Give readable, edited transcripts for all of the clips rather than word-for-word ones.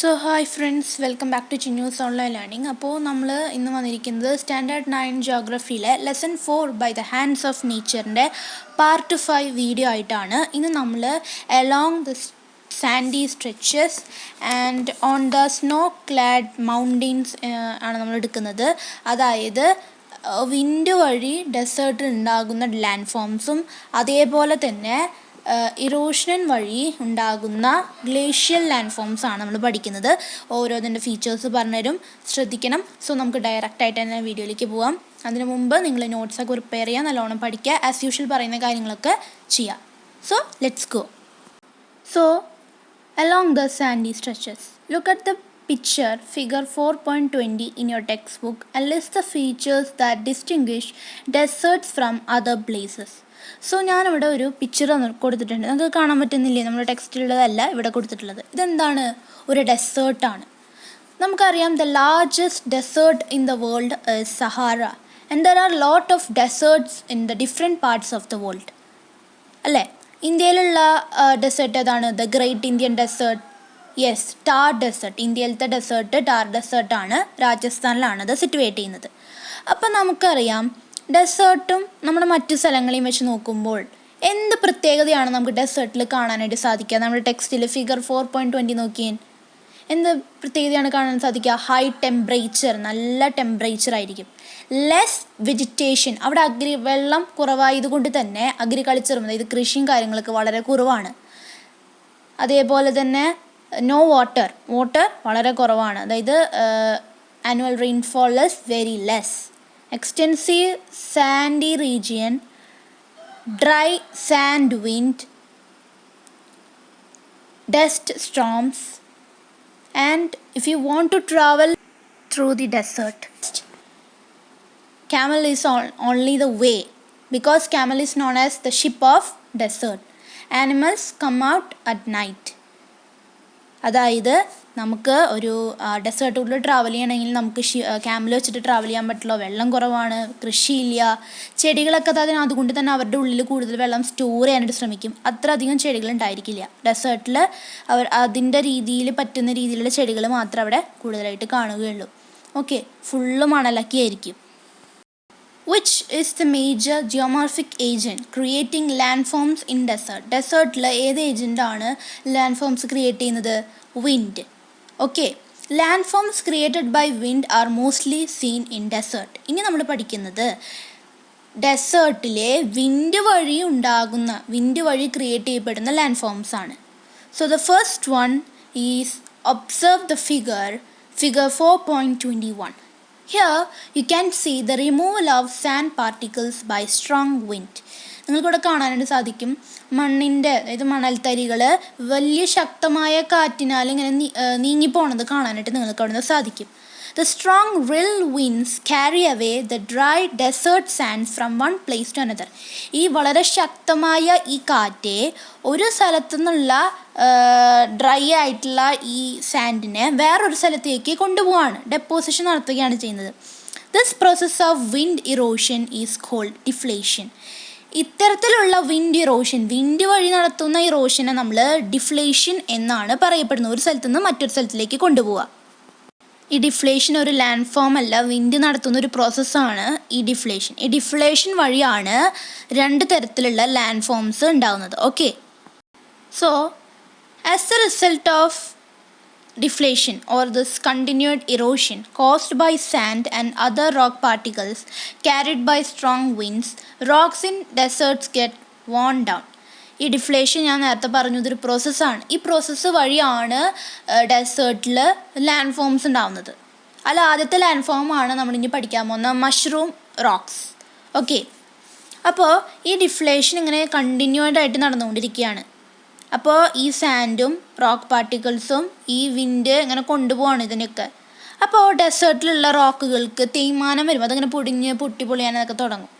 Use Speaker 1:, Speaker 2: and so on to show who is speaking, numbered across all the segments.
Speaker 1: So hi friends, welcome back to Chinu's Online Learning. അപ്പോൾ നമ്മൾ ഇന്ന് വന്നിരിക്കുന്നത് സ്റ്റാൻഡേർഡ് 9 ജോഗ്രഫിയിലെ lesson 4 by the hands of നേച്ചറിൻ്റെ പാർട്ട് 5 വീഡിയോ ആയിട്ടാണ്. ഇന്ന് നമ്മൾ along the sandy stretches and on the snow clad mountains ആണ് നമ്മൾ എടുക്കുന്നത്. അതായത് വിൻഡ് വഴി ഡെസേർട്ടിൽ ഉണ്ടാകുന്ന ലാൻഡ് ഫോംസും അതേപോലെ തന്നെ ഇറോഷൻ വഴി ഉണ്ടാകുന്ന ഗ്ലേഷ്യൽ ലാൻഡ് ഫോംസ് ആണ് നമ്മൾ പഠിക്കുന്നത്. ഓരോതിൻ്റെ ഫീച്ചേഴ്സ് പറഞ്ഞുതരും, ശ്രദ്ധിക്കണം. സോ നമുക്ക് ഡയറക്റ്റായിട്ട് തന്നെ വീഡിയോയിലേക്ക് പോവാം. അതിനു മുമ്പ് നിങ്ങൾ നോട്ട്സൊക്കെ പ്രിപ്പയർ ചെയ്യുക, നല്ലോണം പഠിക്കുക, ആസ് യൂഷ്വൽ പറയുന്ന കാര്യങ്ങളൊക്കെ ചെയ്യുക. So let's go. So along the sandy stretches, look at the picture figure 4.20 in your textbook and list the features that distinguish deserts from other places. So ഞാനിവിടെ ഒരു പിക്ചർ കൊടുത്തിട്ടുണ്ട്. നമുക്ക് കാണാൻ പറ്റുന്നില്ലേ? നമ്മുടെ ടെക്സ്റ്റിലുള്ളതല്ല ഇവിടെ കൊടുത്തിട്ടുള്ളത്. ഇതെന്താണ്? ഒരു ഡെസേർട്ടാണ്. നമുക്കറിയാം the largest desert in the world is Sahara and there are lot of deserts in the different parts of the world. അല്ലേ? ഇന്ത്യയിലുള്ള ഡെസേർട്ട് ഏതാണ്? The great Indian desert. Yes, Thar desert. ഇന്ത്യയിലത്തെ ഡെസേർട്ട് ടാർ ഡെസേർട്ടാണ്. രാജസ്ഥാനിലാണ് അത് സിറ്റുവേറ്റ് ചെയ്യുന്നത്. അപ്പം നമുക്കറിയാം ഡെസേർട്ടും നമ്മുടെ മറ്റു സ്ഥലങ്ങളെയും വെച്ച് നോക്കുമ്പോൾ എന്ത് പ്രത്യേകതയാണ് നമുക്ക് ഡെസേർട്ടിൽ കാണാനായിട്ട് സാധിക്കുക? നമ്മുടെ ടെക്സ്റ്റിൽ ഫിഗർ 4.20 നോക്കിയേ, എന്ത് പ്രത്യേകതയാണ് കാണാൻ സാധിക്കുക? ഹൈ ടെമ്പറേച്ചർ, നല്ല ടെമ്പറേച്ചർ ആയിരിക്കും. ലെസ് വെജിറ്റേഷൻ, അവിടെ വെള്ളം കുറവായതുകൊണ്ട് തന്നെ അഗ്രികൾച്ചറും അതായത് കൃഷിയും കാര്യങ്ങളൊക്കെ വളരെ കുറവാണ്. അതേപോലെ തന്നെ നോ വാട്ടർ വളരെ കുറവാണ്. അതായത് annual rainfall is very less. Extensive sandy region, dry sand wind, dust storms, and if you want to travel through the desert, camel is only the way because camel is known as the ship of desert. Animals come out at night. അതായത് നമുക്ക് ഒരു ഡെസേർട്ടിൽ travel ചെയ്യണമെങ്കിൽ നമുക്ക് camel വെച്ചിട്ട് travel ചെയ്യാൻ പറ്റില്ല. വെള്ളം കുറവാണ്, കൃഷിയില്ല, ചെടികളൊക്കെ അതുകൊണ്ട് തന്നെ അവരുടെ ഉള്ളിൽ കൂടുതൽ വെള്ളം സ്റ്റോർ ചെയ്യാനായിട്ട് ശ്രമിക്കും. അത്ര അധികം ചെടികൾ ഉണ്ടായിരിക്കില്ല ഡെസേർട്ടിൽ. അതിൻ്റെ രീതിയിൽ പറ്റുന്ന രീതിയിലുള്ള ചെടികൾ മാത്രമേ അവിടെ കൂടുതലായിട്ട് കാണുകയുള്ളൂ. ഓക്കെ, ഫുള്ള് മണലൊക്കെ ആയിരിക്കും. Which is the major geomorphic agent creating landforms in desert? ഡെസേർട്ടിൽ ഏത് ഏജൻ്റാണ് ലാൻഡ്ഫോംസ് ക്രിയേറ്റ് ചെയ്യുന്നത്? Wind. Okay, landforms created by wind are mostly seen in desert. ഇനി നമ്മൾ പഠിക്കുന്നത് ഡെസേർട്ടിലെ വിൻഡ് വഴി ക്രിയേറ്റ് ചെയ്യപ്പെടുന്ന ലാൻഡ്ഫോംസ് ആണ്. So the first one is observe the figure 4.21. Here you can see the removal of sand particles by strong wind. നിങ്ങൾക്കിവിടെ കാണാനായിട്ട് സാധിക്കും മണ്ണിൻ്റെ, അതായത് മണൽത്തരികൾ വലിയ ശക്തമായ കാറ്റിനാൽ ഇങ്ങനെ നീങ്ങിപ്പോണത് കാണാനായിട്ട് നിങ്ങൾക്ക് അവിടെ നിന്ന് സാധിക്കും. The strong rill winds carry away the dry desert sands from one place to another. ഈ വളരെ ശക്തമായ ഈ കാറ്റ് ഒരു സ്ഥലത്തു നിന്നുള്ള ഡ്രൈ ആയിട്ടുള്ള ഈ സാൻഡിനെ വേറൊരു സ്ഥലത്തേക്ക് കൊണ്ടുപോവാണ്, ഡെപ്പോസിഷൻ നടത്തുകയാണ് ചെയ്യുന്നത്. This process of wind erosion is called deflation. ഇത്തരത്തിലുള്ള വിൻഡ് വഴി നടത്തുന്ന ഇറോഷനെ നമ്മൾ ഡിഫ്ലേഷൻ എന്നാണ് പറയപ്പെടുന്നത്. ഒരു സ്ഥലത്തു നിന്ന് മറ്റൊരു സ്ഥലത്തിലേക്ക് കൊണ്ടുപോവുക. ഈ ഡിഫ്ലേഷൻ ഒരു ലാൻഡ് ഫോം അല്ല, വിൻഡ് നടത്തുന്ന ഒരു പ്രോസസ്സാണ് ഈ ഡിഫ്ലേഷൻ. ഈ ഡിഫ്ലേഷൻ വഴിയാണ് രണ്ട് തരത്തിലുള്ള ലാൻഡ് ഫോംസ് ഉണ്ടാകുന്നത്. Okay, so as a result of deflation or this continued erosion caused by sand and other rock particles carried by strong winds, rocks in deserts get worn down. ഈ deflation ഞാൻ നേരത്തെ പറഞ്ഞു, ഇതൊരു പ്രോസസ്സാണ്. ഈ process വഴിയാണ് ഡെസേർട്ടിൽ land forms ഉണ്ടാകുന്നത്. അല്ല, ആദ്യത്തെ ലാൻഡ് ഫോമാണ് നമ്മളിനി പഠിക്കാൻ പോകുന്ന മഷ്റൂം റോക്സ്. ഓക്കെ, അപ്പോൾ ഈ ഡിഫ്ലേഷൻ ഇങ്ങനെ കണ്ടിന്യൂഡ് ആയിട്ട് നടന്നുകൊണ്ടിരിക്കുകയാണ്. അപ്പോൾ ഈ സാൻഡും റോക്ക് പാർട്ടിക്കിൾസും ഈ വിൻഡ് ഇങ്ങനെ കൊണ്ടുപോവാണ് ഇതിനൊക്കെ. അപ്പോൾ ഡെസേർട്ടിലുള്ള റോക്കുകൾക്ക് തേയ്മാനം വരും, അതങ്ങനെ പൊട്ടിപ്പൊളിയാനൊക്കെ തുടങ്ങും.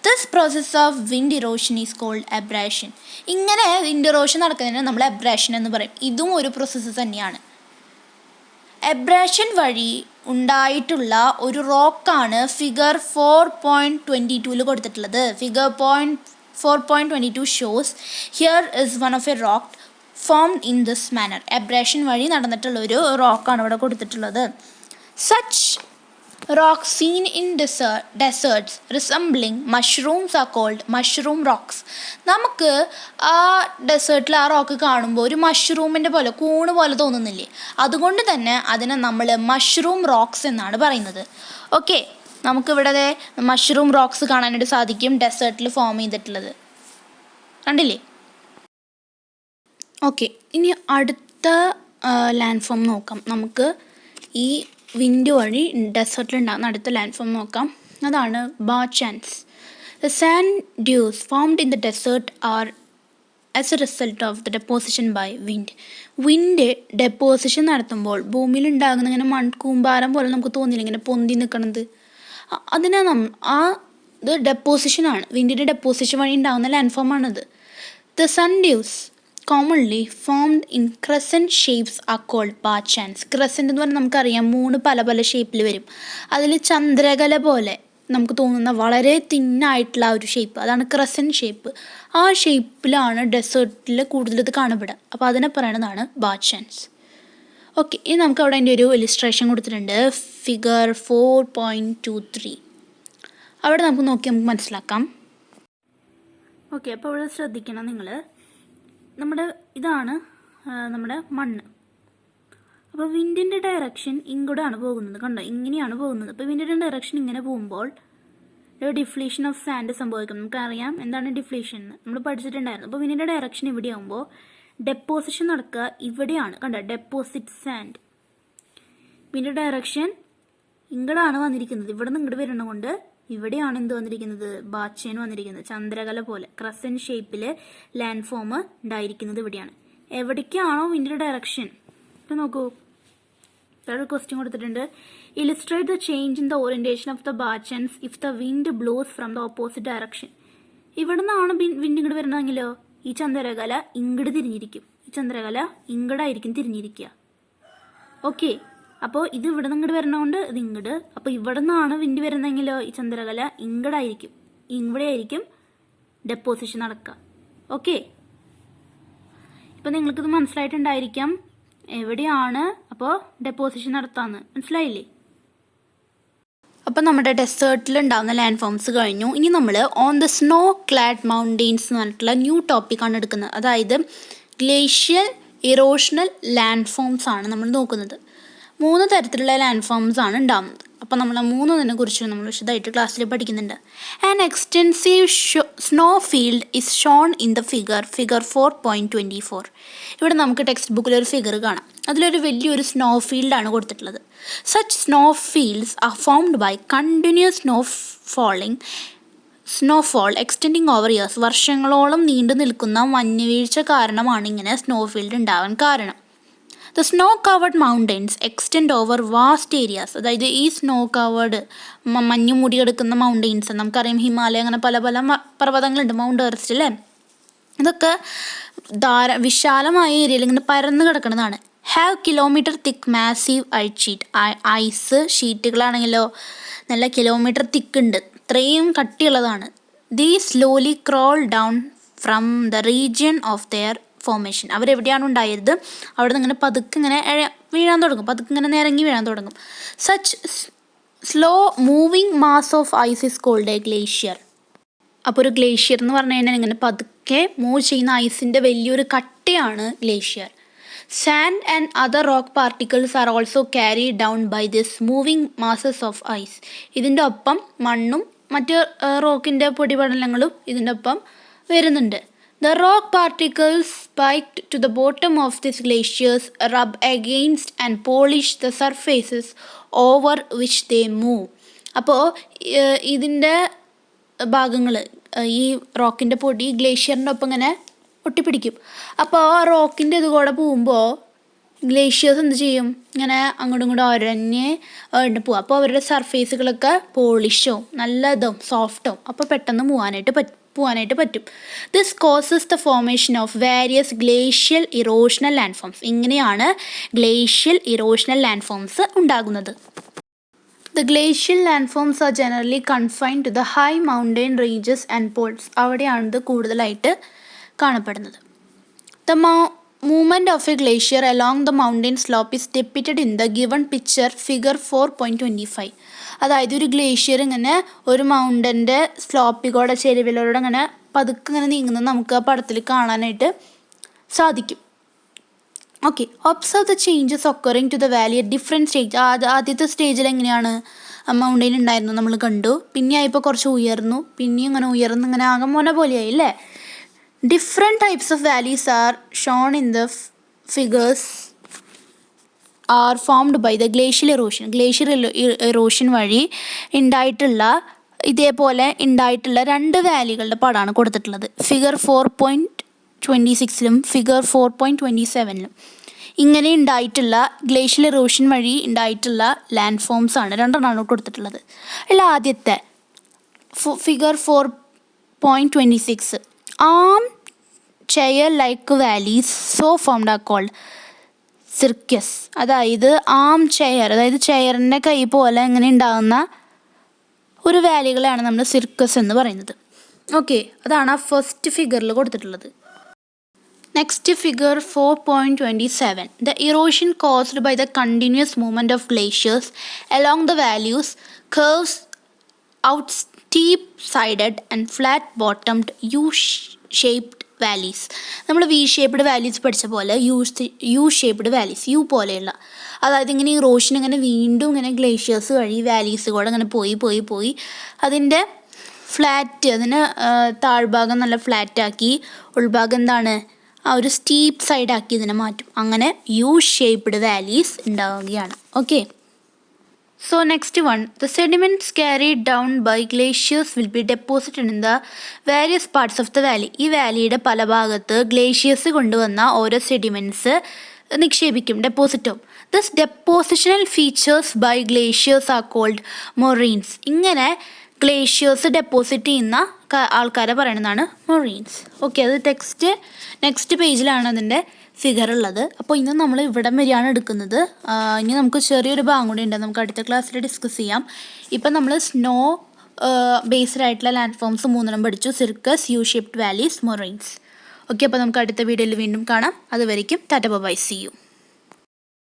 Speaker 1: This process of wind erosion is called abrasion. ഇങ്ങനെ വിൻഡ് ഇറോഷൻ നടക്കുന്നതിന് നമ്മൾ അബ്രാഷൻ എന്ന് പറയും. ഇതും ഒരു പ്രോസസ്സ് തന്നെയാണ്. അബ്രാഷൻ വഴി ഉണ്ടായിട്ടുള്ള ഒരു റോക്കാണ് ഫിഗർ 4.22 കൊടുത്തിട്ടുള്ളത്. Figure 4.22 shows here is one of a rock formed in this manor. എബ്രേഷൻ വഴി നടന്നിട്ടുള്ളൊരു റോക്കാണ് ഇവിടെ കൊടുത്തിട്ടുള്ളത്. Such rocks seen in deserts resembling mushrooms are called mushroom rocks. നമുക്ക് ആ ഡെസേർട്ടിൽ ആ റോക്ക് കാണുമ്പോൾ ഒരു മഷ്റൂമിൻ്റെ പോലെ കൂണ് പോലെ തോന്നുന്നില്ലേ? അതുകൊണ്ട് തന്നെ അതിനെ നമ്മൾ മഷ്റൂം റോക്സ് എന്നാണ് പറയുന്നത്. ഓക്കെ, നമുക്കിവിടെ മഷ്റൂം റോക്സ് കാണാനായിട്ട് സാധിക്കും ഡെസേർട്ടിൽ ഫോം ചെയ്തിട്ടുള്ളത്. കണ്ടില്ലേ? ഓക്കെ, ഇനി അടുത്ത ലാൻഡ് ഫോം നോക്കാം. നമുക്ക് ഈ വിൻഡ് വഴി ഡെസേർട്ടിലുണ്ടാകുന്ന അടുത്ത ലാൻഡ് ഫോം നോക്കാം. അതാണ് barchans. The sand dunes formed in the desert are as a result of the deposition by wind. Wind deposition നടത്തുമ്പോൾ ഭൂമിയിൽ ഉണ്ടാകുന്ന ഇങ്ങനെ മൺകൂമ്പാരം പോലെ നമുക്ക് തോന്നില്ല ഇങ്ങനെ പൊന്തി നിൽക്കണത്. അതിനെ ഇത് ഡെപ്പോസിഷനാണ്. വിൻഡിൻ്റെ ഡെപ്പോസിഷൻ വഴി ഉണ്ടാകുന്ന ലാൻഡ് ഫോമാണിത്. The sand dunes commonly formed in crescent shapes are called barchans. Crescent എന്ന് പറഞ്ഞാൽ നമുക്കറിയാം മൂന്ന് പല പല ഷേപ്പിൽ വരും. അതിൽ ചന്ദ്രകല പോലെ നമുക്ക് തോന്നുന്ന വളരെ തിന്നായിട്ടുള്ള ഒരു ഷേപ്പ്, അതാണ് ക്രസൻറ്റ് ഷേപ്പ്. ആ ഷേപ്പിലാണ് ഡെസേർട്ടിൽ കൂടുതൽ ഇത് കാണപ്പെടുക. അപ്പോൾ അതിനെ പറയുന്നതാണ് ബാച്ചാൻസ്. ഓക്കെ, ഇനി നമുക്ക് അവിടെ അതിൻ്റെ ഒരു ഇലിസ്ട്രേഷൻ കൊടുത്തിട്ടുണ്ട്. ഫിഗർ 4.23. അവിടെ നമുക്ക് നമുക്ക് മനസ്സിലാക്കാം. ഓക്കെ, അപ്പോൾ അവിടെ ശ്രദ്ധിക്കണം നിങ്ങൾ. ഇതാണ് നമ്മുടെ മണ്ണ്. അപ്പോൾ വിൻഡിൻ്റെ ഡയറക്ഷൻ ഇങ്ങോട്ടാണ് പോകുന്നത്. കണ്ടോ, ഇങ്ങനെയാണ് പോകുന്നത്. അപ്പോൾ വിൻഡിൻ്റെ ഡയറക്ഷൻ ഇങ്ങനെ പോകുമ്പോൾ ഡിഫ്ലീഷൻ ഓഫ് സാൻഡ് സംഭവിക്കും. നമുക്കറിയാം എന്താണ് ഡിഫ്ലീഷൻ എന്ന്, നമ്മൾ പഠിച്ചിട്ടുണ്ടായിരുന്നു. അപ്പോൾ വിൻഡിൻ്റെ ഡയറക്ഷൻ ഇവിടെയാകുമ്പോൾ ഡെപ്പോസിഷൻ നടക്കുക ഇവിടെയാണ്. കണ്ടോ, ഡെപ്പോസിറ്റ് സാൻഡ്. വിൻഡിൻ്റെ ഡയറക്ഷൻ ഇങ്ങോട്ടാണ് വന്നിരിക്കുന്നത്. ഇവിടെ നിന്ന് ഇങ്ങോട്ട് വരുന്നതുകൊണ്ട് ഇവിടെയാണ് എന്ത് വന്നിരിക്കുന്നത്? ബാച്ചേൻ വന്നിരിക്കുന്നത്. ചന്ദ്രകല പോലെ ക്രസൻറ്റ് ഷേപ്പിൽ ലാൻഡ് ഫോം ഉണ്ടായിരിക്കുന്നത് ഇവിടെയാണ്. എവിടേക്കാണോ വിൻഡിൻ്റെ ഡയറക്ഷൻ? ഇത് നോക്കൂ, തേർഡ് ക്വസ്റ്റ്യൻ കൊടുത്തിട്ടുണ്ട്. Illustrate the change in the orientation of the barchans if the wind blows from the opposite direction. ഇവിടെ നിന്നാണ് വിൻഡ് ഇങ്ങോട്ട് വരുന്നതെങ്കിലോ ഈ ചന്ദ്രകല ഇങ്ങോട്ട് തിരിഞ്ഞിരിക്കും. ഈ ചന്ദ്രകല ഇങ്ങോട്ടായിരിക്കും തിരിഞ്ഞിരിക്കുക. ഓക്കെ, അപ്പോൾ ഇത് ഇവിടെ നിന്ന് ഇങ്ങോട്ട് വരണതുകൊണ്ട് ഇത് ഇങ്ങോട്ട്. അപ്പോൾ ഇവിടെ നിന്നാണ് വിൻഡ് വരുന്നതെങ്കിലോ ഈ ചന്ദ്രകല ഇങ്ങോട്ടായിരിക്കും, ഇവിടെ ആയിരിക്കും ഡെപ്പോസിഷൻ നടക്കുക. ഓക്കെ, ഇപ്പം നിങ്ങൾക്കിത് മനസ്സിലായിട്ടുണ്ടായിരിക്കാം എവിടെയാണ് അപ്പോൾ ഡെപ്പോസിഷൻ നടത്താമെന്ന്. മനസ്സിലായില്ലേ? അപ്പം നമ്മുടെ ഡെസേർട്ടിൽ ഉണ്ടാകുന്ന ലാൻഡ് ഫോംസ് കഴിഞ്ഞു. ഇനി നമ്മൾ on the snow clad mountains എന്ന് പറഞ്ഞിട്ടുള്ള ന്യൂ ടോപ്പിക്കാണ് എടുക്കുന്നത്. അതായത് ഗ്ലേഷ്യൽ ഇറോഷണൽ ലാൻഡ് ഫോംസ് ആണ് നമ്മൾ നോക്കുന്നത്. 3 തരത്തിലുള്ള ലാൻഡ് ഫോംസ് ആണ് ഉണ്ടാകുന്നത്. അപ്പോൾ നമ്മൾ ആ 3 കുറിച്ച് നമ്മൾ വിശദമായിട്ട് ക്ലാസ്സിൽ പഠിക്കുന്നുണ്ട്. An extensive snow field is Sean in the figure 4.24. ഇവിടെ നമുക്ക് ടെക്സ്റ്റ് ബുക്കിൽ ഒരു ഫിഗർ കാണാം. അതിലൊരു വലിയൊരു സ്നോ ഫീൽഡാണ് കൊടുത്തിട്ടുള്ളത്. Such snow fields are formed by continuous snowfall extending over years. വർഷങ്ങളോളം നീണ്ടു നിൽക്കുന്ന മഞ്ഞുവീഴ്ച കാരണമാണ് ഇങ്ങനെ സ്നോ ഫീൽഡ് ഉണ്ടാവാൻ കാരണം. The snow covered mountains extend over vast areas. അതായത് ഈ സ്നോ കവേർഡ് മഞ്ഞ് മൂടി കിടക്കുന്ന മൗണ്ടെയിൻസ്, നമുക്കറിയാം ഹിമാലയ അങ്ങനെ പല പല പർവ്വതങ്ങളുണ്ട്, മൗണ്ട് എവറസ്റ്റ് അല്ലേ, ഇതൊക്കെ വിശാലമായ ഏരിയയിൽ ഇങ്ങനെ പരന്ന് കിടക്കുന്നതാണ്. Half kilometre thick massive ice ഷീറ്റുകളാണെങ്കിലോ നല്ല കിലോമീറ്റർ തിക്ക് ഉണ്ട്, ഇത്രയും കട്ടിയുള്ളതാണ്. They slowly crawl down from the region of their formation. അവരെവിടെയാണ് ഉണ്ടായത് അവിടെ നിന്ന് ഇങ്ങനെ പതുക്കെ ഇങ്ങനെ വീഴാൻ തുടങ്ങും, പതുക്കെ ഇങ്ങനെ നിരങ്ങി വീഴാൻ തുടങ്ങും. Such slow moving mass of ice is called a glacier. അപ്പോൾ ഒരു ഗ്ലേഷ്യർ എന്ന് പറഞ്ഞു കഴിഞ്ഞാൽ ഇങ്ങനെ പതുക്കെ മൂവ് ചെയ്യുന്ന ഐസിൻ്റെ വലിയൊരു കട്ടയാണ് glacier. Sand and other rock particles are also carry down by this moving masses of ice. ഇതിൻ്റെ ഒപ്പം മണ്ണും മറ്റ് റോക്കിൻ്റെ പൊടിപടലങ്ങളും ഇതിൻ്റെ ഒപ്പം വരുന്നുണ്ട്. The rock particles spiked to the bottom of these glaciers rub against and polish the surfaces over which they move. അപ്പോൾ ഇതിൻ്റെ ഭാഗങ്ങൾ ഈ റോക്കിൻ്റെ പൊടി ഗ്ലേഷ്യറിൻ്റെ ഒപ്പം ഇങ്ങനെ ഒട്ടിപ്പിടിക്കും. അപ്പോൾ ആ റോക്കിൻ്റെ ഇത് കൂടെ പോകുമ്പോൾ ഗ്ലേഷ്യേഴ്സ് എന്ത് ചെയ്യും? ഇങ്ങനെ അങ്ങോട്ടും ഇങ്ങോട്ടും ഒരഞ്ഞ് പോവും. അപ്പോൾ അവരുടെ സർഫേസുകളൊക്കെ പോളിഷോ നല്ലതും സോഫ്റ്റോ അപ്പോൾ പെട്ടെന്ന് പോകാനായിട്ട് പറ്റും. This causes the formation of various glacial erosional land forms. ഇങ്ങനെയാണ് ഗ്ലേഷ്യൽ ഇറോഷണൽ ലാൻഡ് ഫോംസ് ഉണ്ടാകുന്നത്. The glacial land forms are generally confined to the high mountain ranges and poles. അവിടെയാണ് ഇത് കൂടുതലായിട്ട് കാണപ്പെടുന്നത്. Movement of a glacier along the mountain slope is depicted in the given picture figure 4.25. അതായത് ഒരു glacier ഇങ്ങനെ ഒരു മൗണ്ടൻ്റെ സ്ലോപ്പിലൂടെ ചെരുവിലൂടെ ഇങ്ങനെ പതുക്കെ ഇങ്ങനെ നീങ്ങുന്നത് നമുക്ക് ആ പടത്തിൽ കാണാനായിട്ട് സാധിക്കും. Okay, observe the changes occurring to the valley at different stage. ആദ്യത്തെ സ്റ്റേജിൽ എങ്ങനെയാണ് മൗണ്ടൻ ഉണ്ടായിരുന്നു നമ്മൾ കണ്ടു, പിന്നെ ആയപ്പോൾ കുറച്ച് ഉയർന്നു, പിന്നെ ഇങ്ങനെ ഉയർന്ന് ഇങ്ങനെ ആകെ മൊന പോലെയായി അല്ലേ. Different types of valleys are shown in the figures are formed by the glacial erosion. Glacier erosion വഴി ഇതേപോലെ ഉണ്ടായിട്ടുള്ള 2 വാലികളുടെ പടമാണ് കൊടുത്തിട്ടുള്ളത്. Figure 4.26 figure 4.27. ഇങ്ങനെ ഉണ്ടായിട്ടുള്ള ഗ്ലേഷ്യൽ എറോഷൻ വഴി ഉണ്ടായിട്ടുള്ള ലാൻഡ് ഫോംസ് ആണ് 2 കൊടുത്തിട്ടുള്ളത്. അതിൽ ആദ്യത്തെ figure 4.26 armchair like valleys so formed are called cirques. അതായത് ആം ചെയർ, അതായത് ചെയറിൻ്റെ കൈ പോലെ ഇങ്ങനെ ഉണ്ടാകുന്ന ഒരു വാലികളാണ് നമ്മൾ സിർക്കസ് എന്ന് പറയുന്നത്. ഓക്കെ, അതാണ് ആ ഫസ്റ്റ് ഫിഗറിൽ കൊടുത്തിട്ടുള്ളത്. Next figure 4.27. The erosion caused by the continuous movement of glaciers along the valleys curves out steep-sided and flat-bottomed U-shaped valleys. നമ്മൾ V-ഷേപ്ഡ് വാലീസ് പഠിച്ച പോലെ U-ഷേപ്ഡ് വാലീസ്, യു പോലെയുള്ള, അതായത് ഇങ്ങനെ ഇറോഷൻ ഇങ്ങനെ വീണ്ടും ഇങ്ങനെ ഗ്ലേഷ്യേഴ്സ് വഴി വാലീസ് കൂടെ അങ്ങനെ പോയി അതിൻ്റെ ഫ്ലാറ്റ്, അതിന് താഴ്ഭാഗം നല്ല ഫ്ലാറ്റാക്കി ഉൾഭാഗം എന്താണ് ആ ഒരു സ്റ്റീപ്പ് സൈഡാക്കി ഇതിനെ മാറ്റും. അങ്ങനെ U-ഷേപ്ഡ് വാലീസ് ഉണ്ടാവുകയാണ്. Okay, so next one, the sediments carried down by glaciers will be deposited in the various parts of the valley. ഈ വാലിയുടെ പല ഭാഗത്ത് ഗ്ലേഷ്യേഴ്സ് കൊണ്ടുവന്ന ഓരോ സെഡിമെൻറ്റ്സ് നിക്ഷേപിക്കും, ഡെപ്പോസിറ്റും. This depositional features by glaciers are called moraines. ഇങ്ങനെ glaciers deposit ചെയ്യുന്ന ആൾക്കാരെ പറയുന്നതാണ് മൊറീൻസ്. ഓക്കെ, അത് നെക്സ്റ്റ് പേജിലാണ് അതിൻ്റെ ഫിഗർ ഉള്ളത്. അപ്പോൾ ഇന്ന് നമ്മൾ ഇവിടം വരെയാണ് എടുക്കുന്നത്. ഇനി നമുക്ക് ചെറിയൊരു ഭാഗം കൂടി ഉണ്ട്, നമുക്ക് അടുത്ത ക്ലാസ്സിൽ ഡിസ്കസ് ചെയ്യാം. ഇപ്പം നമ്മൾ സ്നോ ബേസ്ഡ് ആയിട്ടുള്ള ലാൻഡ് ഫോംസ് 3 പഠിച്ചു: സിർക്കസ്, U-ഷേപ്ഡ് വാലീസ്, മൊറൈൻസ്. ഓക്കെ, അപ്പോൾ നമുക്ക് അടുത്ത വീഡിയോയിൽ വീണ്ടും കാണാം. അതുവരേക്കും ടാറ്റ ബൈ, സീ യു.